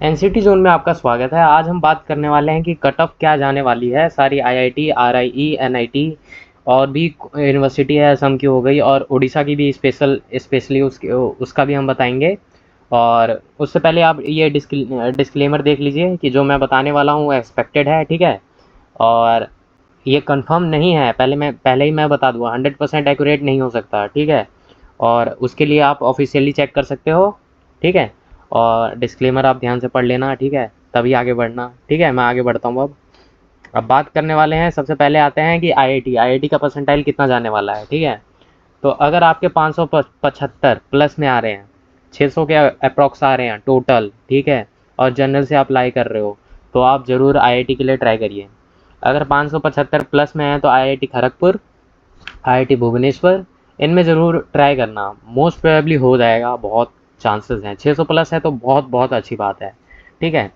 NCT zone में आपका स्वागत है। आज हम बात करने वाले हैं कि कट ऑफ क्या जाने वाली है। सारी आईआईटी, आरआईई, एनआईटी और भी यूनिवर्सिटी है, असम की हो गई और उड़ीसा की भी स्पेशली उसका भी हम बताएंगे। और उससे पहले आप ये डिस्क्लेमर देख लीजिए कि जो मैं बताने वाला हूँ वो एक्सपेक्टेड है, ठीक है। और ये कंफर्म नहीं है, पहले ही मैं बता दूँ, 100% एक्यूरेट नहीं हो सकता, ठीक है। और उसके लिए आप ऑफिशियली चेक कर सकते हो, ठीक है। और डिस्क्लेमर आप ध्यान से पढ़ लेना, ठीक है, तभी आगे बढ़ना, ठीक है। मैं आगे बढ़ता हूँ अब बात करने वाले हैं। सबसे पहले आते हैं कि आईआईटी का परसेंटाइल कितना जाने वाला है, ठीक है। तो अगर आपके 575 प्लस में आ रहे हैं, 600 के अप्रॉक्स आ रहे हैं टोटल, ठीक है, और जनरल से अप्लाई कर रहे हो, तो आप ज़रूर आईआईटी के लिए ट्राई करिए। अगर 575 प्लस में है तो आईआईटी खड़गपुर, आईआईटी भुवनेश्वर, इनमें ज़रूर ट्राई करना। मोस्ट प्रोबेबली हो जाएगा, बहुत चांसेस हैं। 600 प्लस है तो बहुत बहुत अच्छी बात है, ठीक है।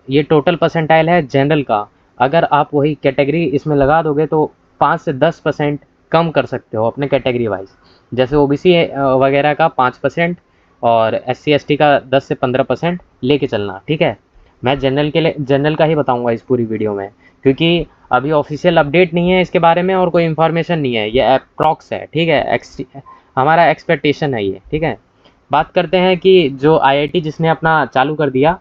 ये टोटल परसेंटाइल है जनरल का। अगर आप वही कैटेगरी इसमें लगा दोगे तो 5 से 10% कम कर सकते हो अपने कैटेगरी वाइज। जैसे ओबीसी वगैरह का 5% और एससी एसटी का 10 से 15% लेके चलना, ठीक है। मैं जनरल का ही बताऊंगा इस पूरी वीडियो में, क्योंकि अभी ऑफिशियल अपडेट नहीं है इसके बारे में और कोई इन्फॉर्मेशन नहीं है, ये अप्रॉक्स है, ठीक है। हमारा एक्सपेक्टेशन है ये, ठीक है। बात करते हैं कि जो आईआईटी जिसने अपना चालू कर दिया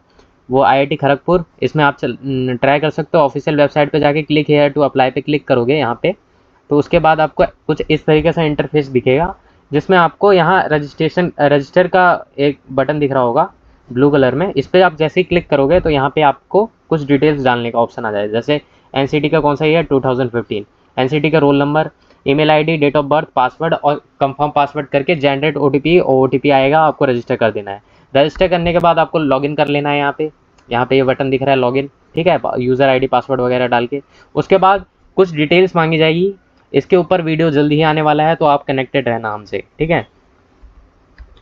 वो आईआईटी खड़गपुर, इसमें आप ट्राई कर सकते हो। ऑफिशियल वेबसाइट पे जाके क्लिक हेयर टू अप्लाई पे क्लिक करोगे यहाँ पे, तो उसके बाद आपको कुछ इस तरीके से इंटरफेस दिखेगा, जिसमें आपको यहाँ रजिस्टर का एक बटन दिख रहा होगा ब्लू कलर में। इस पर आप जैसे ही क्लिक करोगे तो यहाँ पे आपको कुछ डिटेल्स डालने का ऑप्शन आ जाएगा। जैसे एनसीटी का कौन सा ईयर, 2015, एनसीटी का roll number, email ID, date of birth, password और कंफर्म पासवर्ड करके जनरेट ओटीपी आएगा, आपको रजिस्टर कर देना है। रजिस्टर करने के बाद आपको लॉगिन कर लेना है। यहाँ पे ये बटन दिख रहा है लॉगिन, ठीक है, यूज़र आईडी पासवर्ड वगैरह डाल के। उसके बाद कुछ डिटेल्स मांगी जाएगी। इसके ऊपर वीडियो जल्दी ही आने वाला है, तो आप कनेक्टेड रहना हमसे, ठीक है।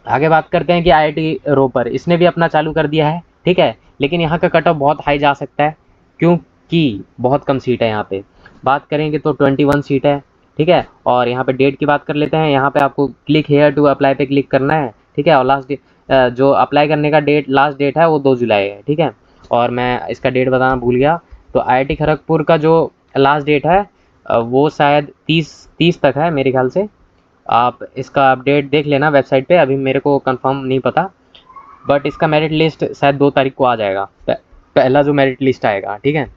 आगे बात करते हैं कि आईआईटी रोपर इसने भी अपना चालू कर दिया है, ठीक है। लेकिन यहाँ का कट ऑफ बहुत हाई जा सकता है, क्योंकि बहुत कम सीट है यहाँ पे। बात करेंगे तो 21 सीट है, ठीक है। और यहाँ पे डेट की बात कर लेते हैं। यहाँ पे आपको क्लिक हेयर टू अप्लाई पे क्लिक करना है, ठीक है। और जो अप्लाई करने का लास्ट डेट है वो 2 जुलाई है, ठीक है। और मैं इसका डेट बताना भूल गया। तो आईआईटी खड़गपुर का जो लास्ट डेट है वो शायद 30 तक है मेरे ख्याल से। आप इसका अपडेट देख लेना वेबसाइट पे, अभी मेरे को कंफर्म नहीं पता। बट इसका मेरिट लिस्ट शायद 2 तारीख को आ जाएगा, पहला जो मेरिट लिस्ट आएगा, ठीक है।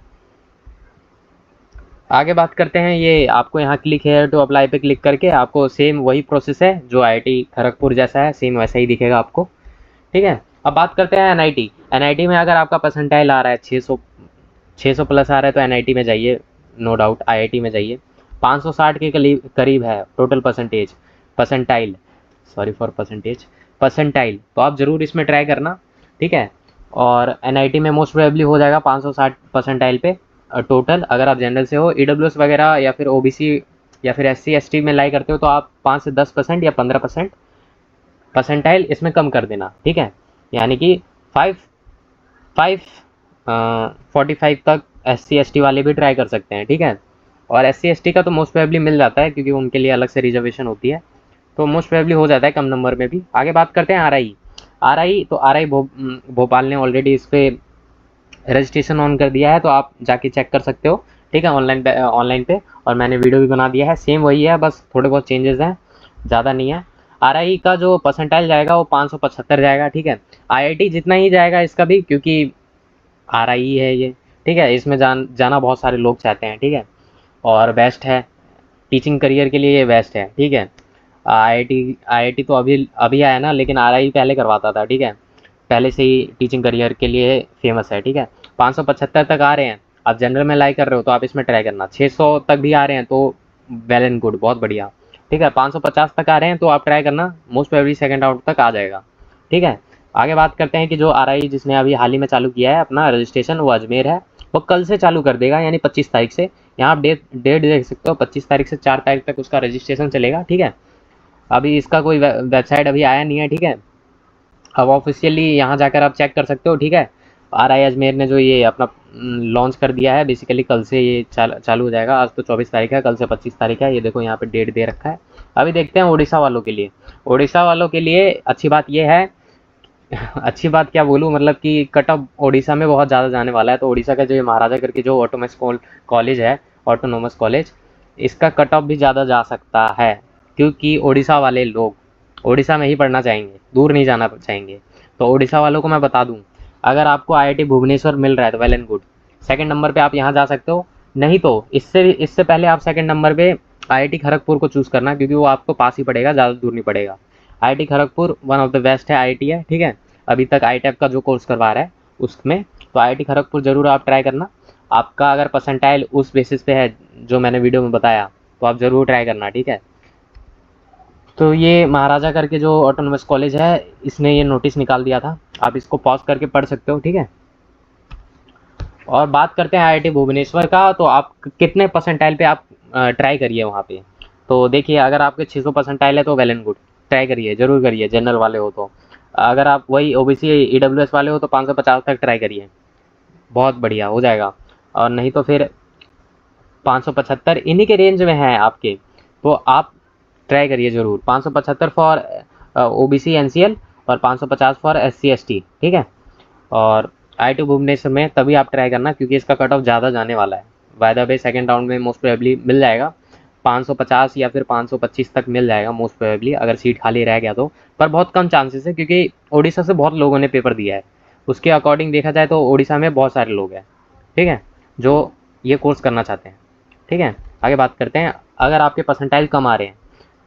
आगे बात करते हैं, ये आपको यहाँ क्लिक हेयर टू अप्लाई पे क्लिक करके आपको सेम वही प्रोसेस है जो आईआईटी खड़गपुर जैसा है, सेम वैसा ही दिखेगा आपको, ठीक है। अब बात करते हैं एनआईटी। एनआईटी में अगर आपका परसेंटाइल आ रहा है 600 प्लस आ रहा है तो एनआईटी में जाइए, नो डाउट आईआईटी में जाइए। 560 के करीब है total percentile, sorry for percentile, तो आप ज़रूर इसमें ट्राई करना, ठीक है। और एनआईटी में मोस्ट प्रोबेबली हो जाएगा 560 परसेंटाइल पे टोटल। अगर आप जनरल से हो, ईडब्ल्यूएस वगैरह या फिर ओबीसी या फिर एससी एसटी में लाई करते हो तो आप 5 से 10% या 15% परसेंटाइल इसमें कम कर देना, ठीक है। यानी कि 45 तक एससी एसटी वाले भी ट्राई कर सकते हैं, ठीक है। और एससी एसटी का तो मोस्ट प्रोबेबली मिल जाता है, क्योंकि उनके लिए अलग से रिजर्वेशन होती है, तो मोस्ट प्रोबेबली हो जाता है कम नंबर में भी। आगे बात करते हैं आरआई भोपाल ने ऑलरेडी इस पर रजिस्ट्रेशन ऑन कर दिया है, तो आप जाके चेक कर सकते हो, ठीक है, ऑनलाइन पे। और मैंने वीडियो भी बना दिया है, सेम वही है, बस थोड़े बहुत चेंजेस हैं, ज़्यादा नहीं है। आरआई का जो परसेंटाइल जाएगा वो 575 जाएगा, ठीक है। आईआईटी जितना ही जाएगा इसका भी, क्योंकि आरआई है ये, ठीक है। इसमें जाना बहुत सारे लोग चाहते हैं, ठीक है। और बेस्ट है टीचिंग करियर के लिए, ये बेस्ट है, ठीक है। आईआईटी तो अभी अभी आया ना, लेकिन आरआई पहले करवाता था, ठीक है। पहले से ही टीचिंग करियर के लिए फेमस है, ठीक है। 575 तक आ रहे हैं, आप जनरल में लाई कर रहे हो तो आप इसमें ट्राई करना। 600 तक भी आ रहे हैं तो वेल एंड गुड, बहुत बढ़िया, ठीक है। 550 तक आ रहे हैं तो आप ट्राई करना, मोस्ट प्रोबेबली सेकंड राउंड तक आ जाएगा, ठीक है। आगे बात करते हैं कि जो आरआई जिसने अभी हाल ही में चालू किया है अपना रजिस्ट्रेशन, वो अजमेर है। वो कल से चालू कर देगा, यानी 25 तारीख से। यहाँ आप डेट देख सकते हो, 25 तारीख से 4 तारीख तक उसका रजिस्ट्रेशन चलेगा, ठीक है। अभी इसका कोई वेबसाइट अभी आया नहीं है, ठीक है। अब ऑफिशियली यहाँ जाकर आप चेक कर सकते हो, ठीक है। आरआई अजमेर ने जो ये अपना लॉन्च कर दिया है, बेसिकली कल से ये चालू हो जाएगा। आज तो 24 तारीख है, कल से 25 तारीख है, ये देखो यहाँ पे डेट दे रखा है। अभी देखते हैं उड़ीसा वालों के लिए। उड़ीसा वालों के लिए अच्छी बात ये है अच्छी बात क्या बोलूँ, मतलब कि कट ऑफ ओडिशा में बहुत ज़्यादा जाने वाला है। तो ओडिशा का जो ये महाराजा करके जो ऑटोनमस कॉलेज है, ऑटोनोमस कॉलेज, इसका कट ऑफ भी ज़्यादा जा सकता है, क्योंकि ओडिशा वाले लोग ओडिशा में ही पढ़ना चाहेंगे, दूर नहीं जाना चाहेंगे। तो ओडिशा वालों को मैं बता दूँ, अगर आपको आईआईटी भुवनेश्वर मिल रहा है तो well and good, second number पे आप यहाँ जा सकते हो। नहीं तो इससे पहले आप सेकंड नंबर पे आईआईटी खड़गपुर को चूज़ करना, क्योंकि वो आपको पास ही पड़ेगा, ज़्यादा दूर नहीं पड़ेगा। IIT Kharagpur one of the best है आईआईटी है, ठीक है। अभी तक आईटेप का जो कोर्स करवा रहा है उसमें, तो आईआईटी खड़गपुर ज़रूर आप ट्राई करना। आपका अगर परसेंटाइल उस बेसिस पे है जो मैंने वीडियो में बताया, तो आप ज़रूर ट्राई करना, ठीक है। तो ये महाराजा करके जो ऑटोनोमस कॉलेज है, इसने ये नोटिस निकाल दिया था, आप इसको पॉज करके पढ़ सकते हो, ठीक है। और बात करते हैं आईआईटी भुवनेश्वर का, तो आप कितने परसेंटाइल पे आप ट्राई करिए वहाँ पे। तो देखिए, अगर आपके 600 परसेंटाइल है तो वेल एंड गुड, ट्राई करिए, ज़रूर करिए, जनरल वाले हो तो। अगर आप वही ओबीसी ईडब्ल्यूएस वाले हो तो 550 तक ट्राई करिए, बहुत बढ़िया हो जाएगा। और नहीं तो फिर 575 इन्हीं के रेंज में है आपके, तो आप ट्राई करिए ज़रूर। 575 फॉर ओबीसी एनसीएल और 550 फॉर एससी एसटी, ठीक है। और आईआईटी भुवनेश्वर में तभी आप ट्राई करना, क्योंकि इसका कट ऑफ ज़्यादा जाने वाला है। By the way second round में मोस्ट प्रोबेबली मिल जाएगा 550 या फिर 525 तक मिल जाएगा मोस्ट प्रोबेबली, अगर सीट खाली रह गया तो। पर बहुत कम चांसेस है, क्योंकि ओडिशा से बहुत लोगों ने पेपर दिया है। उसके अकॉर्डिंग देखा जाए तो ओडिशा में बहुत सारे लोग हैं, ठीक है, जो ये कोर्स करना चाहते हैं, ठीक है। आगे बात करते हैं, अगर आपके परसेंटाइल कम आ रहे हैं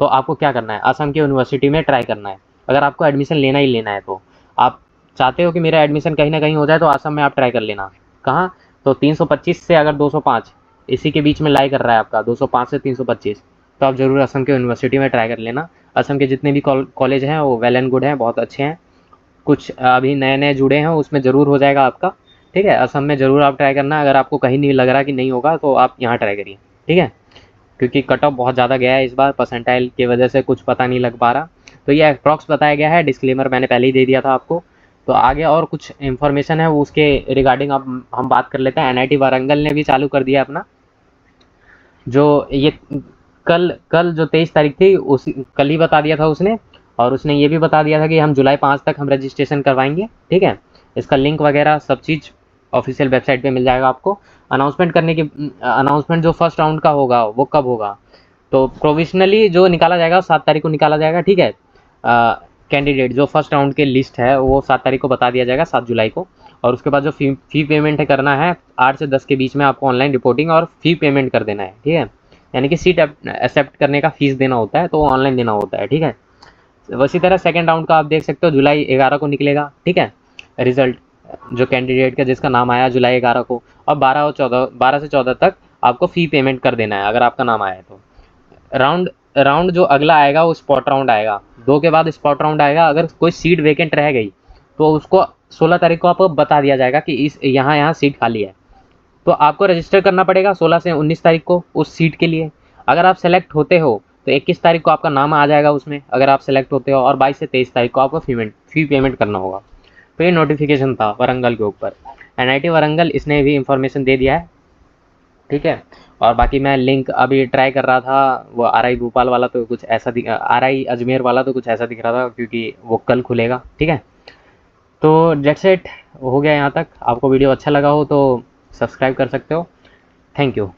तो आपको क्या करना है, असम की यूनिवर्सिटी में ट्राई करना है। अगर आपको एडमिशन लेना ही लेना है, तो आप चाहते हो कि मेरा एडमिशन कहीं ना कहीं हो जाए, तो असम में आप ट्राई कर लेना। कहाँ? तो 325 से अगर 205 इसी के बीच में लाई कर रहा है आपका, 205 से 325, तो आप ज़रूर असम के यूनिवर्सिटी में ट्राई कर लेना। असम के जितने भी कॉलेज हैं वो वेल एंड गुड हैं, बहुत अच्छे हैं। कुछ अभी नए नए जुड़े हैं, उसमें ज़रूर हो जाएगा आपका, ठीक है। असम में ज़रूर आप ट्राई करना। अगर आपको कहीं नहीं लग रहा कि नहीं होगा, तो आप यहाँ ट्राई करिए, ठीक है। क्योंकि कट ऑफ बहुत ज़्यादा गया है इस बार, परसेंटाइल की वजह से कुछ पता नहीं लग पा रहा। तो ये अप्रॉक्स बताया गया है, डिस्क्लेमर मैंने पहले ही दे दिया था आपको। तो आगे और कुछ इन्फॉर्मेशन है वो उसके रिगार्डिंग अब हम बात कर लेते हैं। एनआईटी वारंगल ने भी चालू कर दिया अपना, जो ये कल कल जो 23 तारीख थी, उस कल ही बता दिया था उसने। और उसने ये भी बता दिया था कि हम जुलाई 5 तक हम रजिस्ट्रेशन करवाएंगे, ठीक है। इसका लिंक वगैरह सब चीज़ ऑफिशियल वेबसाइट पे मिल जाएगा आपको। अनाउंसमेंट जो फर्स्ट राउंड का होगा वो कब होगा, तो प्रोविजनली जो निकाला जाएगा 7 तारीख को निकाला जाएगा, ठीक है। कैंडिडेट जो फर्स्ट राउंड के लिस्ट है वो 7 तारीख को बता दिया जाएगा, 7 जुलाई को। और उसके बाद जो फ़ी पेमेंट है करना है 8 से 10 के बीच में आपको ऑनलाइन रिपोर्टिंग और फ़ी पेमेंट कर देना है, ठीक है। यानी कि सीट एक्सेप्ट करने का फीस देना होता है, तो वो ऑनलाइन देना होता है, ठीक है। उसी तरह सेकेंड राउंड का आप देख सकते हो जुलाई 11 को निकलेगा, ठीक है, रिजल्ट जो कैंडिडेट का जिसका नाम आया जुलाई 11 को। और 12 से 14 तक आपको फ़ी पेमेंट कर देना है अगर आपका नाम आया है तो। राउंड राउंड जो अगला आएगा वो स्पॉट राउंड आएगा, 2 के बाद स्पॉट राउंड आएगा। अगर कोई सीट वेकेंट रह गई तो उसको 16 तारीख को आपको बता दिया जाएगा कि इस यहाँ सीट खाली है, तो आपको रजिस्टर करना पड़ेगा 16 से 19 तारीख को उस सीट के लिए। अगर आप सेलेक्ट होते हो तो 21 तारीख को आपका नाम आ जाएगा उसमें, अगर आप सेलेक्ट होते हो। और 22 से 23 तारीख को आपको फ़ी पेमेंट करना होगा। तो ये नोटिफिकेशन था वारंगल के ऊपर। एनआईटी वारंगल इसने भी इंफॉर्मेशन दे दिया है, ठीक है। और बाकी मैं लिंक अभी ट्राई कर रहा था, वो आरआई भोपाल वाला तो कुछ ऐसा आरआई अजमेर वाला तो कुछ ऐसा दिख रहा था, क्योंकि वो कल खुलेगा, ठीक है। तो डेट्स इट, हो गया यहाँ तक। आपको वीडियो अच्छा लगा हो तो सब्सक्राइब कर सकते हो। Thank you.